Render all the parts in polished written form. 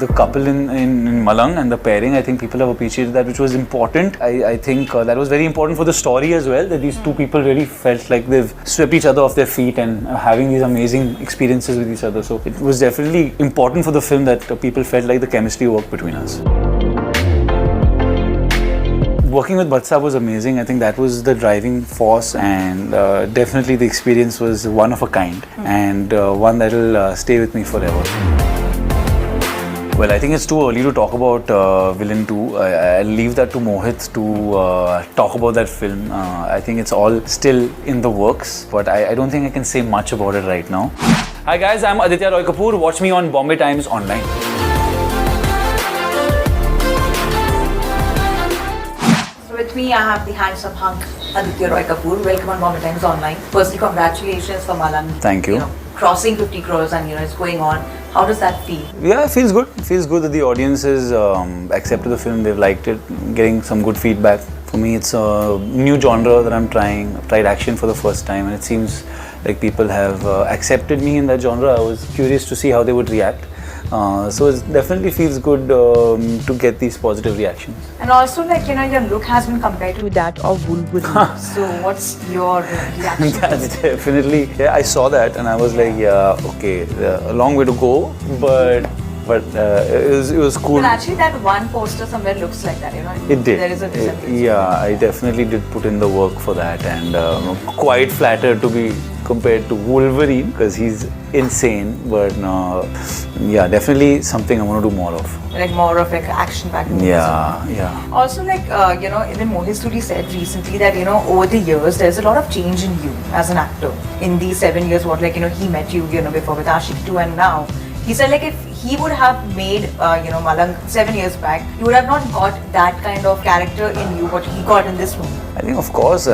the couple in Malang and the pairing. I think people have appreciated that, which was important. I think that was very important for the story as well, that these two people really felt like they've swept each other off their feet and having these amazing experiences with each other. So it was definitely important for the film that people felt like the chemistry worked between us. Working with Bhatt Saab was amazing. I think that was the driving force, and definitely the experience was one of a kind and one that will stay with me forever. Well, I think it's too early to talk about Villain 2. I'll leave that to Mohit to talk about that film. I think it's all still in the works, but I don't think I can say much about it right now. Hi guys, I'm Aditya Roy Kapur. Watch me on Bombay Times Online. With me, I have the handsome hunk Aditya Roy Kapur. Welcome on Bombay Times Online. Firstly, congratulations for Malang. Thank you. Crossing 50 crores and it's going on. How does that feel? Yeah, it feels good. It feels good that the audience has accepted the film. They've liked it, getting some good feedback. For me, it's a new genre that I'm trying. I've tried action for the first time, and it seems like people have accepted me in that genre. I was curious to see how they would react. So it definitely feels good to get these positive reactions. And also, your look has been compared to that of Wolverine. So what's your reaction? That's definitely, yeah, I saw that and I was like, yeah, okay, a long way to go, but it was cool. But actually, that one poster somewhere looks like that, It did. There is a resemblance. Yeah, I definitely did put in the work for that, and quite flattered to be compared to Wolverine because he's insane. But yeah, definitely something I want to do more of. Like more of action-packed movies. Yeah. Also, even Mohit Suri said recently that over the years there's a lot of change in you as an actor. In these 7 years, he met you, before with Ashik 2, and now. He said if he would have made Malang 7 years back, he would have not got that kind of character in you what he got in this movie. I think of course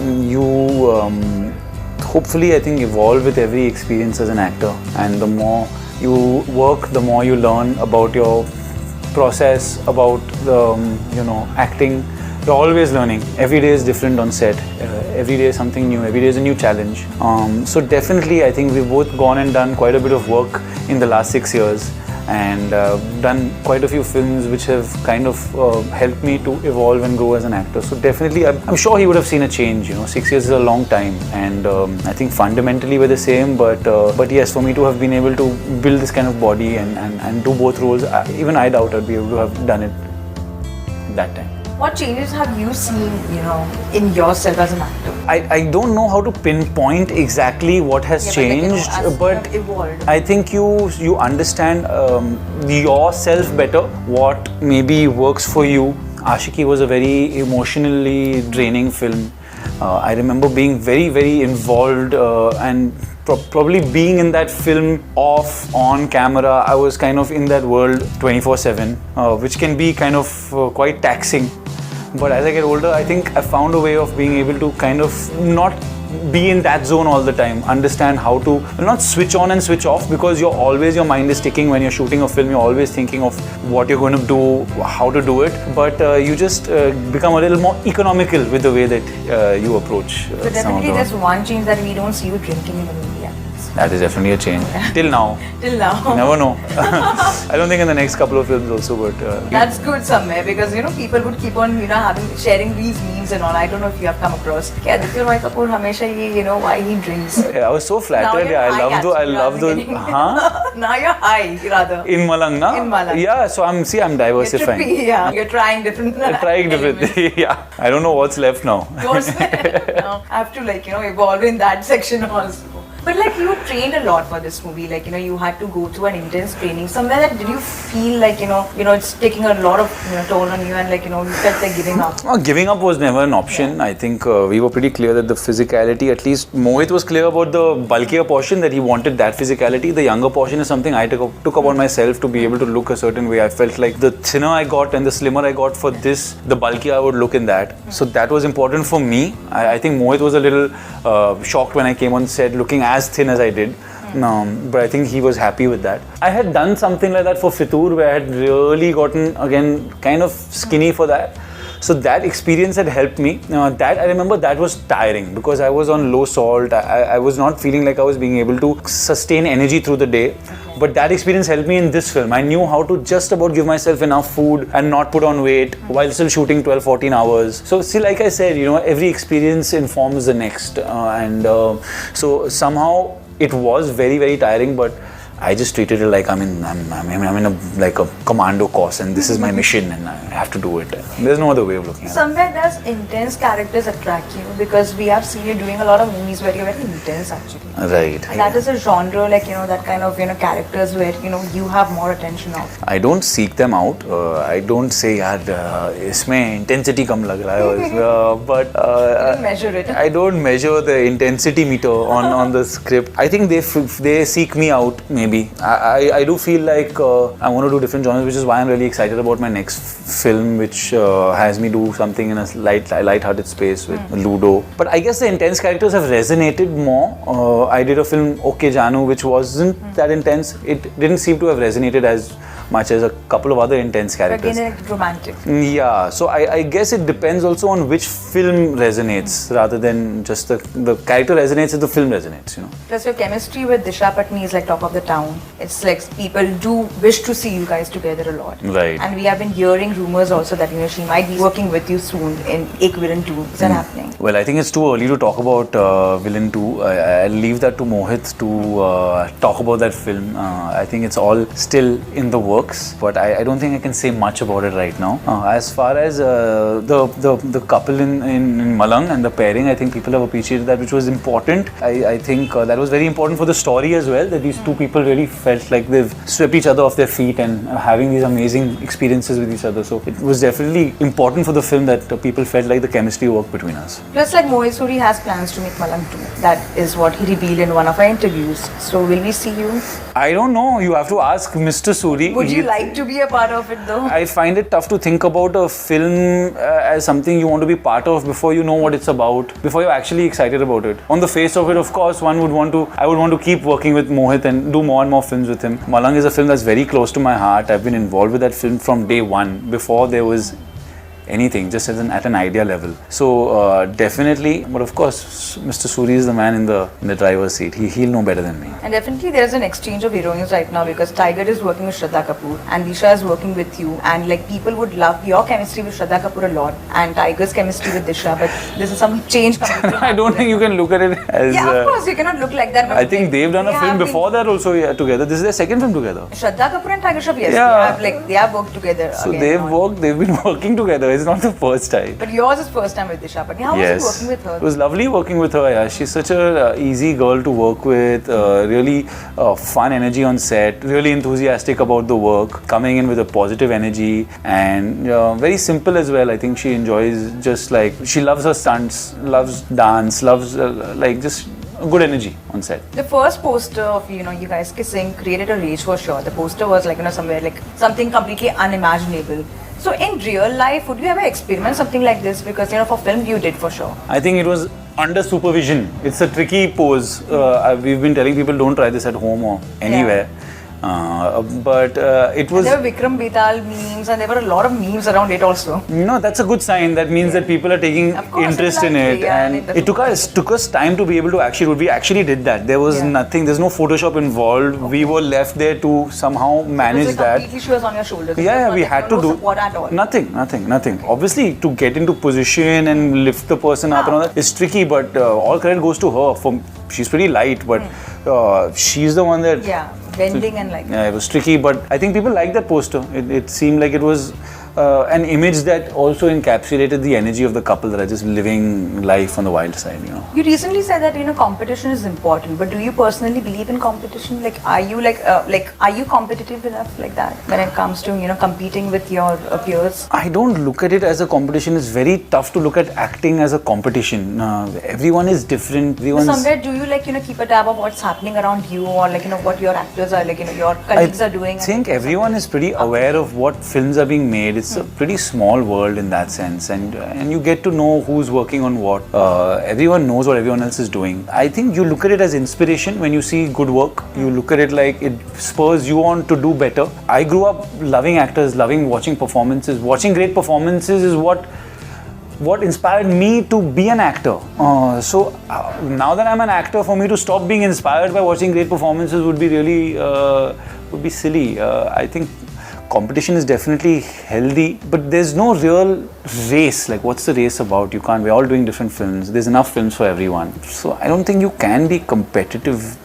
you hopefully I think evolve with every experience as an actor, and the more you work, the more you learn about your process, about the acting. You're always learning. Every day is different on set. Every day is something new. Every day is a new challenge. So definitely, I think we've both gone and done quite a bit of work in the last 6 years, and done quite a few films which have kind of helped me to evolve and grow as an actor. So definitely, I'm sure he would have seen a change. 6 years is a long time, and I think fundamentally we're the same. But yes, for me to have been able to build this kind of body and do both roles, even I doubt I'd be able to have done it that time. What changes have you seen, in yourself as an actor? I don't know how to pinpoint exactly what has changed, but I think you understand yourself better, what maybe works for you. Ashiki was a very emotionally draining film. I remember being very, very involved and probably being in that film off, on camera. I was kind of in that world 24/7, which can be kind of quite taxing. But as I get older, I think I found a way of being able to kind of not be in that zone all the time. Understand how to not switch on and switch off, because your mind is ticking when you're shooting a film. You're always thinking of what you're going to do, how to do it. But you just become a little more economical with the way that you approach. So definitely there's one change that we don't see you drinking in the movie. That is definitely a change. Till now. Till now. Never know. I don't think in the next couple of films also, but... That's good somewhere, because, people would keep on, sharing these memes and all. I don't know if you have come across. Aditya Roy Kapur, hamesha why he drinks. Yeah, I was so flattered. Yeah, I love the... Huh? Now you're high, rather. In Malang, na? In Malang. Yeah, so I'm diversifying. You're trippy, yeah. You're trying different... Trying different, yeah. I don't know what's left now. What's left now? I have to, evolve in that section also. But you trained a lot for this movie, you had to go through an intense training. Somewhere that did you feel it's taking a lot of toll on you, and you felt like giving up? Well, giving up was never an option. Yeah. I think we were pretty clear that the physicality, at least Mohit was clear about the bulkier portion, that he wanted that physicality. The younger portion is something I took upon myself to be able to look a certain way. I felt like the thinner I got and the slimmer I got for this, the bulkier I would look in that. So that was important for me. I think Mohit was a little shocked when I came on set looking as thin as I did. But I think he was happy with that. I had done something like that for Fitur, where I had really gotten, again, kind of skinny for that. So that experience had helped me. That I remember that was tiring, because I was on low salt. I was not feeling like I was being able to sustain energy through the day. But that experience helped me in this film. I knew how to just about give myself enough food and not put on weight while still shooting 12-14 hours. So see, like I said, every experience informs the next. So somehow it was very, very tiring, but I just treated it like I'm in a commando course, and this is my mission, and I have to do it. There's no other way of looking at it. Somewhere does intense characters attract you? Because we have seen you doing a lot of movies where you're very intense actually. Right. And that is a genre, like, that kind of, characters where, you have more attention of. I don't seek them out. I don't say, yaar, isme intensity kam lag raha hai. But You don't measure it. I don't measure the intensity meter on the script. I think they seek me out, maybe. I do feel like I want to do different genres, which is why I'm really excited about my next film, which has me do something in a light-hearted space with Ludo. But I guess the intense characters have resonated more. I did a film, Okay Janu, which wasn't that intense. It didn't seem to have resonated as much as a couple of other intense characters. Again, like romantic. Yeah, so I guess it depends also on which film resonates rather than just the character resonates if the film resonates, Plus your chemistry with Disha Patni is like top of the town. It's like people do wish to see you guys together a lot. Right. And we have been hearing rumors also that she might be working with you soon in Ek Villain 2. Is that happening? Well, I think it's too early to talk about Villain 2. I'll leave that to Mohit to talk about that film. I think it's all still in the works, but I don't think I can say much about it right now. As far as the couple in Malang and the pairing, I think people have appreciated that, which was important. I think that was very important for the story as well, that these two people really felt like they've swept each other off their feet and having these amazing experiences with each other. So it was definitely important for the film that people felt like the chemistry worked between us. Plus, like, Mohit Suri has plans to make Malang 2. That is what he revealed in one of our interviews. So will we see you? I don't know. You have to ask Mr. Suri. Would you like to be a part of it though? I find it tough to think about a film as something you want to be part of before you know what it's about, before you're actually excited about it. On the face of it, of course, I would want to keep working with Mohit and do more and more films with him. Malang is a film that's very close to my heart. I've been involved with that film from day one, before there was anything, just at an idea level. So definitely, but of course, Mr. Suri is the man in the driver's seat. He'll know better than me. And definitely there is an exchange of heroines right now, because Tiger is working with Shraddha Kapoor and Disha is working with you, and like people would love your chemistry with Shraddha Kapoor a lot and Tiger's chemistry with Disha, but this is some change coming. I don't think you can look at it as... Yeah, of course, you cannot look like that. I think they've done a film before that also together. This is their second film together. Shraddha Kapoor and Tiger Shroff, yes, Yeah. they have worked together. So again, they've been working together. It's not the first time. But yours is first time with Disha. But how was it working with her? It was lovely working with her. Yeah. She's such a easy girl to work with. Really fun energy on set. Really enthusiastic about the work. Coming in with a positive energy and very simple as well. I think she enjoys she loves her stunts, loves dance, loves just good energy on set. The first poster of you guys kissing created a rage for sure. The poster was somewhere something completely unimaginable. So in real life, would you ever experiment something like this? Because for film you did for sure. I think it was under supervision. It's a tricky pose. We've been telling people don't try this at home or anywhere. But it was... And there were Vikram Betal memes and there were a lot of memes around it also. No, that's a good sign. That means that people are taking interest in it. And it took us time to be able to actually do it. We actually did that. There was nothing, there's no Photoshop involved. Okay. We were left there to somehow manage that. Completely she was on your shoulders. Yeah, we had to do... support at all. Nothing. Okay. Obviously, to get into position and lift the person up and all that is tricky, but all credit goes to her. She's pretty light, but she's the one that... Yeah. Bending and yeah, it was tricky, but I think people liked that poster. It seemed like it was an image that also encapsulated the energy of the couple that are just living life on the wild side, You recently said that competition is important, but do you personally believe in competition? Are you are you competitive enough like that when it comes to competing with your peers? I don't look at it as a competition. It's very tough to look at acting as a competition. Everyone is different. Somewhere do you keep a tab of what's happening around you, or what your actors are your colleagues are doing? I think everyone is pretty aware of what films are being made. It's a pretty small world in that sense, and you get to know who's working on what. Everyone knows what everyone else is doing. I think you look at it as inspiration when you see good work. You look at it like it spurs you on to do better. I grew up loving actors, loving watching performances. Watching great performances is what what inspired me to be an actor. So now that I'm an actor, for me to stop being inspired by watching great performances would be really would be silly. I think competition is definitely healthy, but there's no real race. Like, what's the race about? You can't. We're all doing different films. There's enough films for everyone. So I don't think you can be competitive